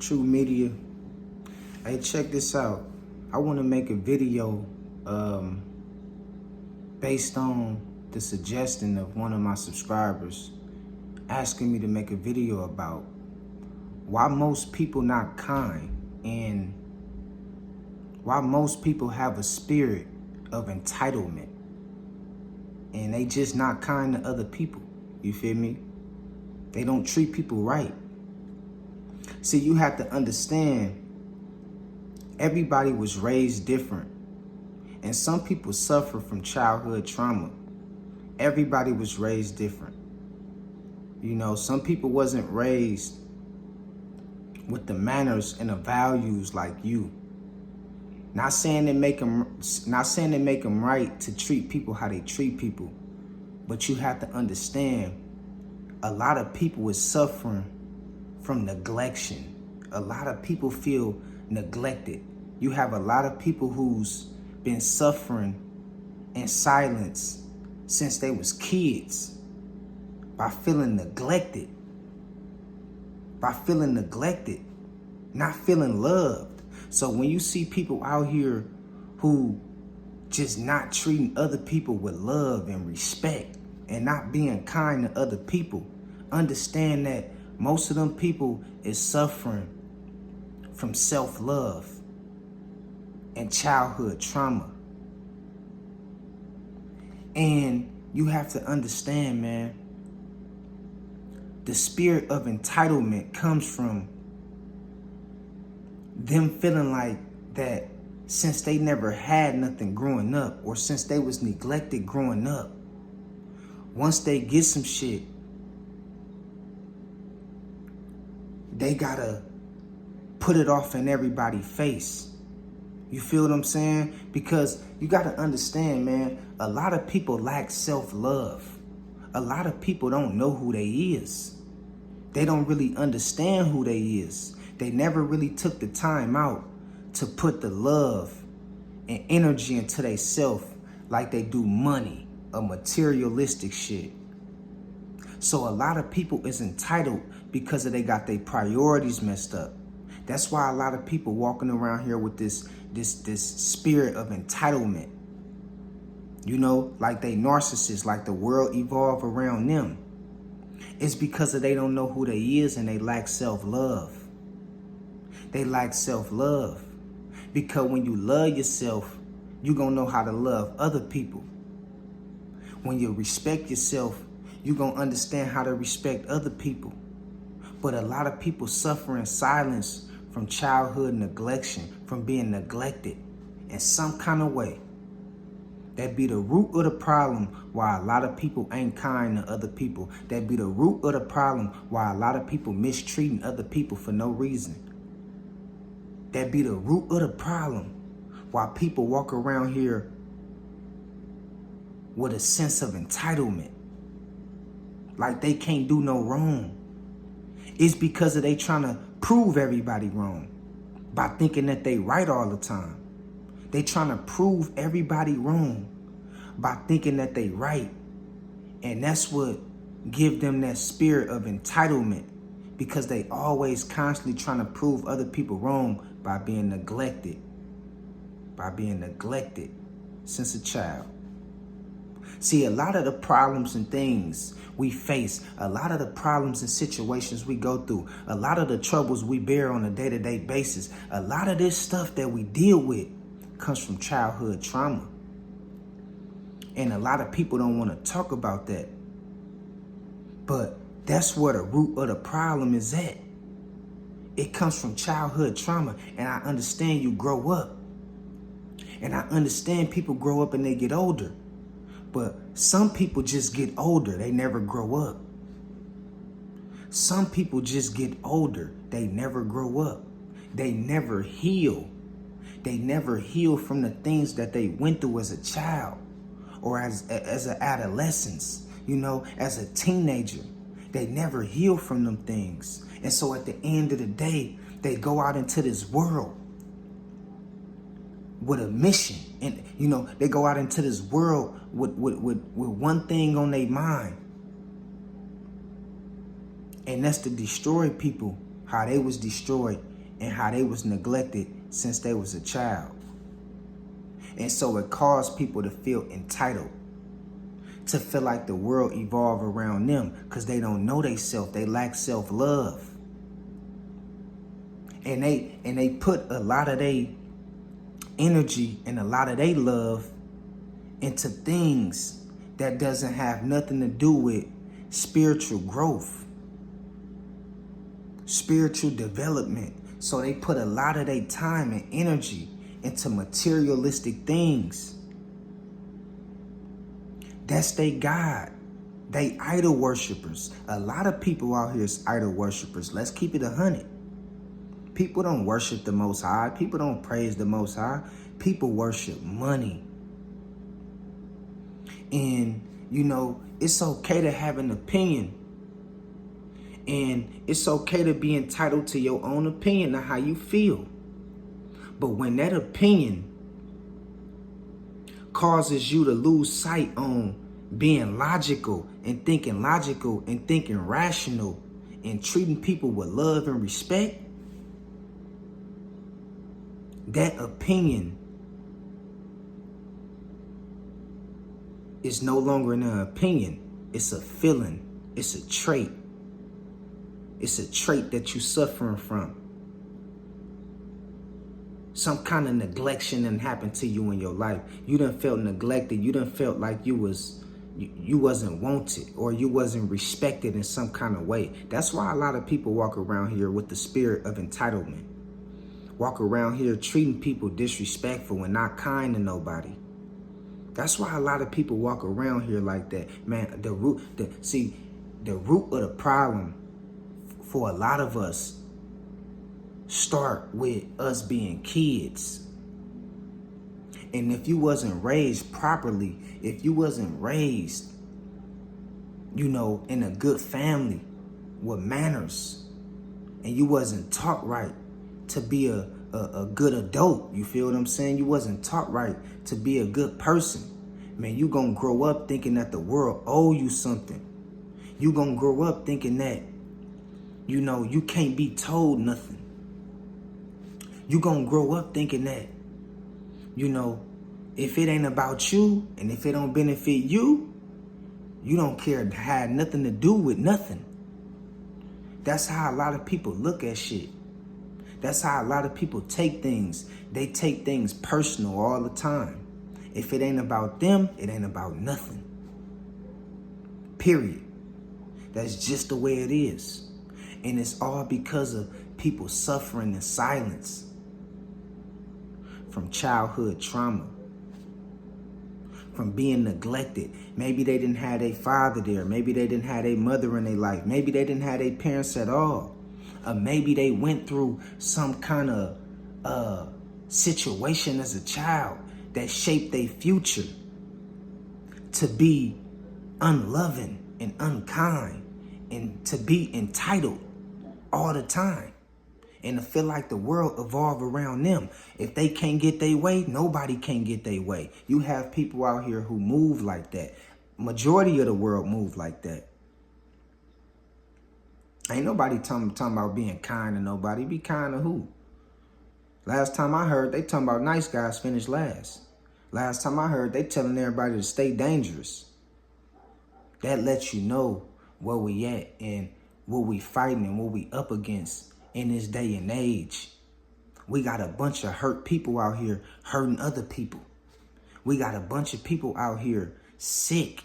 True Media. Hey, check this out. I want to make a video based on the suggestion of one of my subscribers asking me to make a video about why most people not kind and why most people have a spirit of entitlement and they just not kind to other people. You feel me? They don't treat people right. See, you have to understand, everybody was raised different. And some people suffer from childhood trauma. Everybody was raised different. You know, some people wasn't raised with the manners and the values like you. Not saying they make them right to treat people how they treat people, but you have to understand, a lot of people is suffering from neglection. A lot of people feel neglected. You have a lot of people who's been suffering in silence since they was kids by feeling neglected. Not feeling loved. So when you see people out here who just not treating other people with love and respect and not being kind to other people, understand that most of them people is suffering from self-love and childhood trauma. And you have to understand, man, the spirit of entitlement comes from them feeling like that since they never had nothing growing up, or since they was neglected growing up, once they get some shit, they gotta put it off in everybody's face. You feel what I'm saying? Because you gotta understand, man, a lot of people lack self-love. A lot of people don't know who they is. They don't really understand who they is. They never really took the time out to put the love and energy into they self like they do money or materialistic shit. So a lot of people is entitled because they got their priorities messed up. That's why a lot of people walking around here with this spirit of entitlement. You know, like they narcissists, like the world evolve around them. It's because they don't know who they is and they lack self-love. They lack self-love. Because when you love yourself, you're going to know how to love other people. When you respect yourself, you're going to understand how to respect other people. But a lot of people suffer in silence from childhood neglection, from being neglected in some kind of way. That be the root of the problem why a lot of people ain't kind to other people. That be the root of the problem why a lot of people mistreating other people for no reason. That be the root of the problem why people walk around here with a sense of entitlement. Like they can't do no wrong. It's because they trying to prove everybody wrong by thinking that they right all the time. They trying to prove everybody wrong by thinking that they right. And that's what give them that spirit of entitlement, because they always constantly trying to prove other people wrong by being neglected. Since a child. See, a lot of the problems and things we face, a lot of the problems and situations we go through, a lot of the troubles we bear on a day-to-day basis, a lot of this stuff that we deal with comes from childhood trauma. And a lot of people don't want to talk about that. But that's where the root of the problem is at. It comes from childhood trauma. And I understand you grow up. And I understand people grow up and they get older. But some people just get older. They never grow up. Some people just get older. They never grow up. They never heal. They never heal from the things that they went through as a child or as an adolescence, you know, as a teenager. They never heal from them things. And so at the end of the day, they go out into this world with a mission. And, you know, they go out into this world with one thing on their mind. And that's to destroy people how they was destroyed and how they was neglected since they was a child. And so it caused people to feel entitled, to feel like the world evolved around them because they don't know they self. They lack self-love. And they put a lot of their energy and a lot of their love into things that doesn't have nothing to do with spiritual growth, spiritual development. So they put a lot of their time and energy into materialistic things. That's they God. They idol worshipers. A lot of people out here is idol worshipers. Let's keep it 100. People don't worship the Most High. People don't praise the Most High. People worship money. And, you know, it's okay to have an opinion. And it's okay to be entitled to your own opinion of how you feel. But when that opinion causes you to lose sight on being logical and thinking rational and treating people with love and respect, that opinion is no longer an opinion. It's a feeling. It's a trait. It's a trait that you're suffering from. Some kind of neglection done happened to you in your life. You done felt neglected. You done felt like you wasn't wanted or you wasn't respected in some kind of way. That's why a lot of people walk around here with the spirit of entitlement. Walk around here treating people disrespectful and not kind to nobody. That's why a lot of people walk around here like that. Man, the root of the problem for a lot of us start with us being kids. And if you wasn't raised properly, if you wasn't raised, you know, in a good family with manners, and you wasn't taught right to be a good adult, you feel what I'm saying? You wasn't taught right to be a good person. Man, you gonna grow up thinking that the world owe you something. You gonna grow up thinking that, you know, you can't be told nothing. You gonna grow up thinking that, you know, if it ain't about you and if it don't benefit you, you don't care to have nothing to do with nothing. That's how a lot of people look at shit. That's how a lot of people take things. They take things personal all the time. If it ain't about them, it ain't about nothing. Period. That's just the way it is. And it's all because of people suffering in silence from childhood trauma, from being neglected. Maybe they didn't have a father there. Maybe they didn't have a mother in their life. Maybe they didn't have their parents at all. Maybe they went through some kind of situation as a child that shaped their future to be unloving and unkind and to be entitled all the time and to feel like the world evolved around them. If they can't get their way, nobody can get their way. You have people out here who move like that. Majority of the world move like that. Ain't nobody talking about being kind to nobody. Be kind to who? Last time I heard, they talking about nice guys finish last. Last time I heard, they telling everybody to stay dangerous. That lets you know where we at and what we fighting and what we up against in this day and age. We got a bunch of hurt people out here hurting other people. We got a bunch of people out here sick.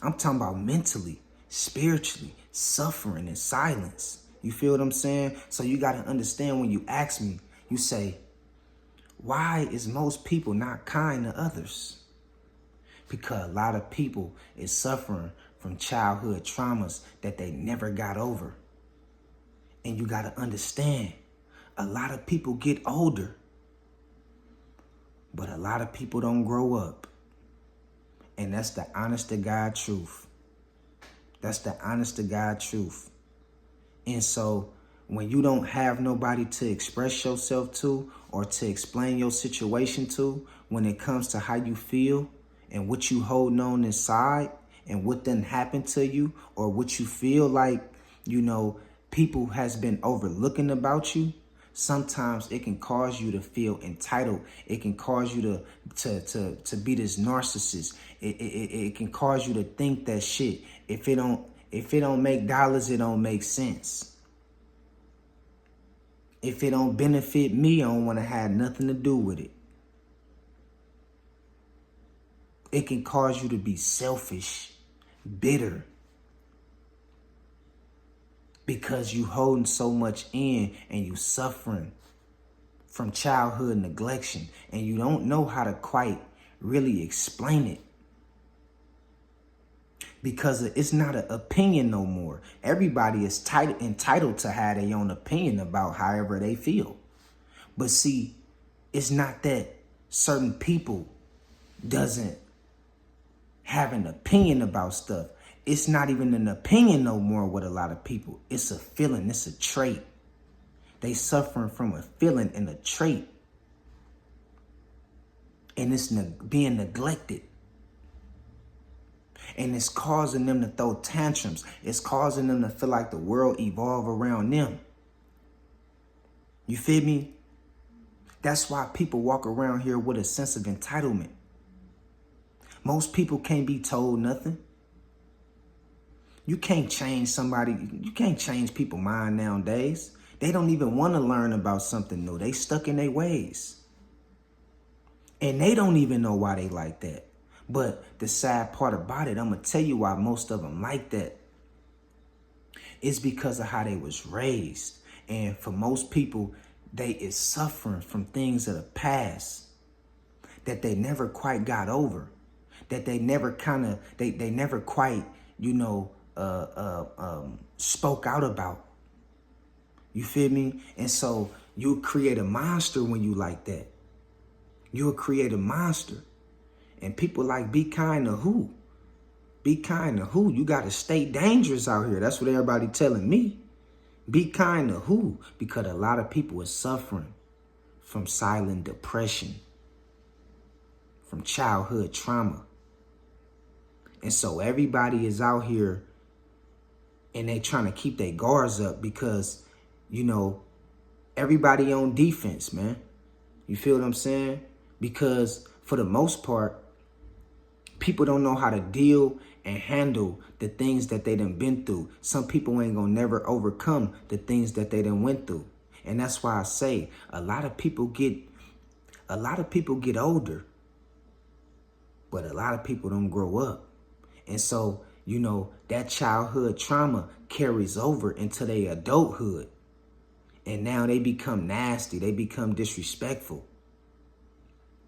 I'm talking about mentally, spiritually, suffering in silence. You feel what I'm saying? So you got to understand when you ask me, you say, why is most people not kind to others? Because a lot of people is suffering from childhood traumas that they never got over. And you got to understand, a lot of people get older, but a lot of people don't grow up. And that's the honest to God truth. That's the honest to God truth. And so when you don't have nobody to express yourself to or to explain your situation to, when it comes to how you feel and what you holding on inside and what done happened to you, or what you feel like, you know, people has been overlooking about you, Sometimes it can cause you to feel entitled. It can cause you to be this narcissist. It can cause you to think that shit, if it don't make dollars, it don't make sense. If it don't benefit me, I don't want to have nothing to do with it. It can cause you to be selfish, bitter, because you holding so much in and you suffering from childhood neglection, and you don't know how to quite really explain it, because it's not an opinion no more. Everybody is entitled to have their own opinion about however they feel. But see, it's not that certain people doesn't have an opinion about stuff. It's not even an opinion no more with a lot of people. It's a feeling. It's a trait. They suffering from a feeling and a trait. And it's being neglected. And it's causing them to throw tantrums. It's causing them to feel like the world evolve around them. You feel me? That's why people walk around here with a sense of entitlement. Most people can't be told nothing. You can't change somebody. You can't change people's mind nowadays. They don't even want to learn about something new. They stuck in their ways. And they don't even know why they like that. But the sad part about it, I'm going to tell you why most of them like that. It's because of how they was raised. And for most people, they is suffering from things of the past that they never quite got over. That they never they never quite, spoke out about. You feel me? And so you'll create a monster when you like that. You'll create a monster. And people like, be kind to who? Be kind to who? You got to stay dangerous out here. That's what everybody telling me. Be kind to who? Because a lot of people are suffering from silent depression, from childhood trauma. And so everybody is out here and they trying to keep their guards up because, everybody on defense, man. You feel what I'm saying? Because for the most part, people don't know how to deal and handle the things that they done been through. Some people ain't gonna never overcome the things that they done went through. And that's why I say a lot of people get older, but a lot of people don't grow up. And so, that childhood trauma carries over into their adulthood. And now they become nasty. They become disrespectful.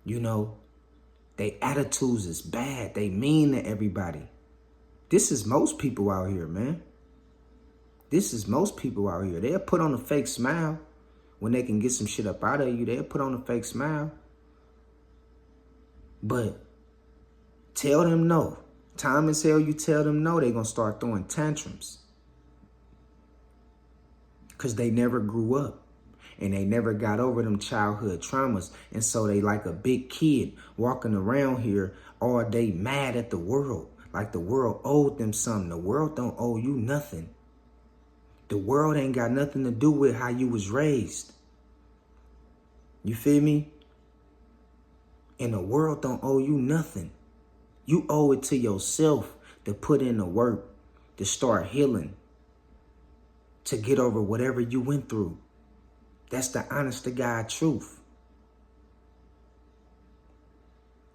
Their attitudes is bad. They mean to everybody. This is most people out here, man. This is most people out here. They'll put on a fake smile when they can get some shit up out of you. They'll put on a fake smile. But tell them no. Time as hell you tell them no, they're going to start throwing tantrums. Because they never grew up. And they never got over them childhood traumas. And so they like a big kid walking around here all day mad at the world. Like the world owed them something. The world don't owe you nothing. The world ain't got nothing to do with how you was raised. You feel me? And the world don't owe you nothing. You owe it to yourself to put in the work, to start healing, to get over whatever you went through. That's the honest to God truth.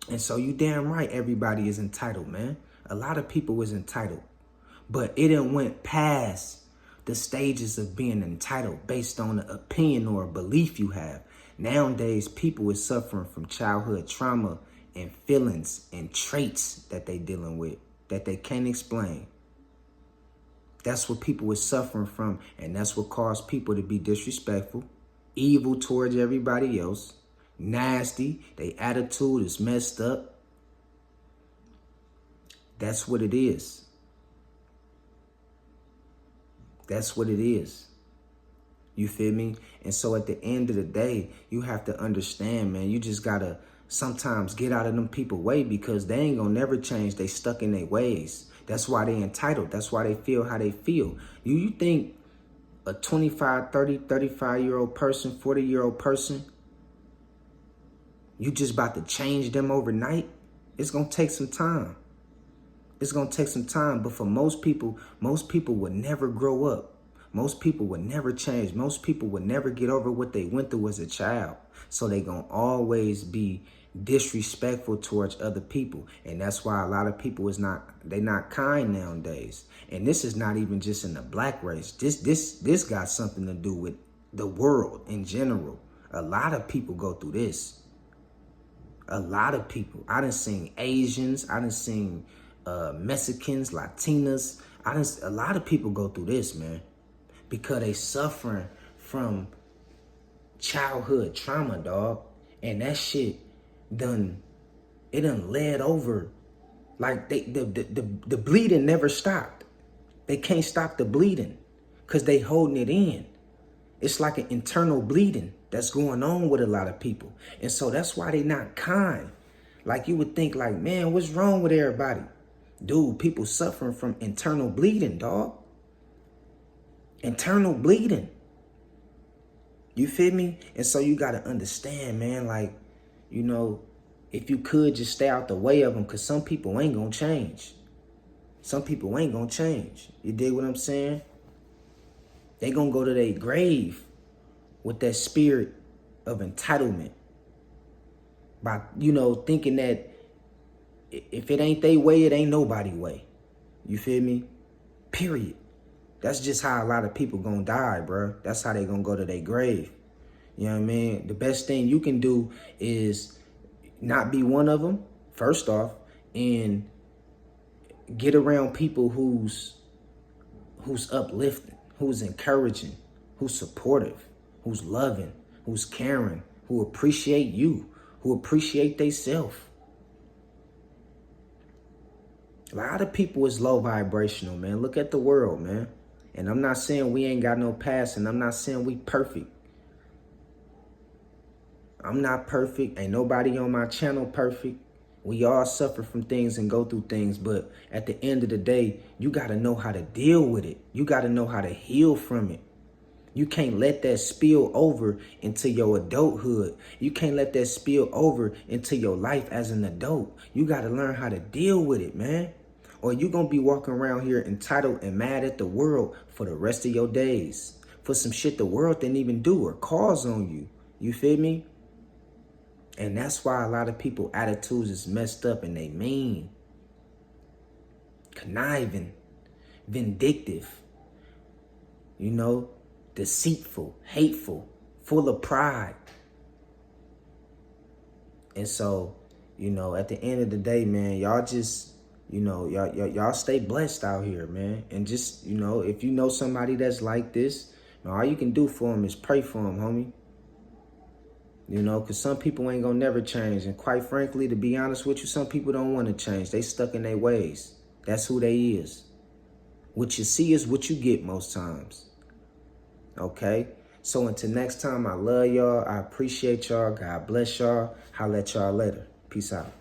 And so you damn right everybody is entitled, man. A lot of people is entitled. But it done went past the stages of being entitled based on an opinion or a belief you have. Nowadays, people is suffering from childhood trauma and feelings and traits that they dealing with that they can't explain. That's what people is suffering from, and that's what caused people to be disrespectful, evil towards everybody else, nasty, their attitude is messed up. That's what it is. That's what it is. You feel me? And so at the end of the day, you have to understand, man, you just got to sometimes get out of them people's way because they ain't going to never change. They stuck in their ways. That's why they entitled. That's why they feel how they feel. You think a 25, 30, 35-year-old person, 40-year-old person, you just about to change them overnight? It's going to take some time. It's going to take some time. But for most people would never grow up. Most people would never change. Most people would never get over what they went through as a child. So they going to always be disrespectful towards other people. And that's why a lot of people they're not kind nowadays. And this is not even just in the black race. This got something to do with the world in general. A lot of people go through this. A lot of people. I done seen Asians. I done seen Mexicans, Latinas. A lot of people go through this, man, because they suffering from childhood trauma, dog. And that shit done led over. Like the bleeding never stopped. They can't stop the bleeding because they holding it in. It's like an internal bleeding that's going on with a lot of people. And so that's why they not kind. Like you would think like, man, what's wrong with everybody? Dude, people suffering from internal bleeding, dog. Internal bleeding. You feel me? And so you got to understand, man, like, you know, if you could just stay out the way of them, because some people ain't going to change. Some people ain't going to change. You dig what I'm saying? They going to go to their grave with that spirit of entitlement. By, you know, thinking that if it ain't their way, it ain't nobody's way. You feel me? Period. That's just how a lot of people gonna die, bro. That's how they gonna go to their grave. You know what I mean? The best thing you can do is not be one of them, first off, and get around people who's uplifting, who's encouraging, who's supportive, who's loving, who's caring, who appreciate you, who appreciate theyself. A lot of people is low vibrational, man. Look at the world, man. And I'm not saying we ain't got no past, and I'm not saying we perfect. I'm not perfect. Ain't nobody on my channel perfect. We all suffer from things and go through things, but at the end of the day, you got to know how to deal with it. You got to know how to heal from it. You can't let that spill over into your adulthood. You can't let that spill over into your life as an adult. You got to learn how to deal with it, man. Or you're going to be walking around here entitled and mad at the world for the rest of your days. For some shit the world didn't even do or cause on you. You feel me? And that's why a lot of people attitudes is messed up and they mean, conniving, vindictive, you know, deceitful, hateful, full of pride. And so, you know, at the end of the day, man, y'all just, you know, y'all stay blessed out here, man. And just, you know, if you know somebody that's like this, you know, all you can do for them is pray for them, homie. You know, because some people ain't going to never change. And quite frankly, to be honest with you, some people don't want to change. They stuck in their ways. That's who they is. What you see is what you get most times. Okay? So until next time, I love y'all. I appreciate y'all. God bless y'all. Holla at y'all later. Peace out.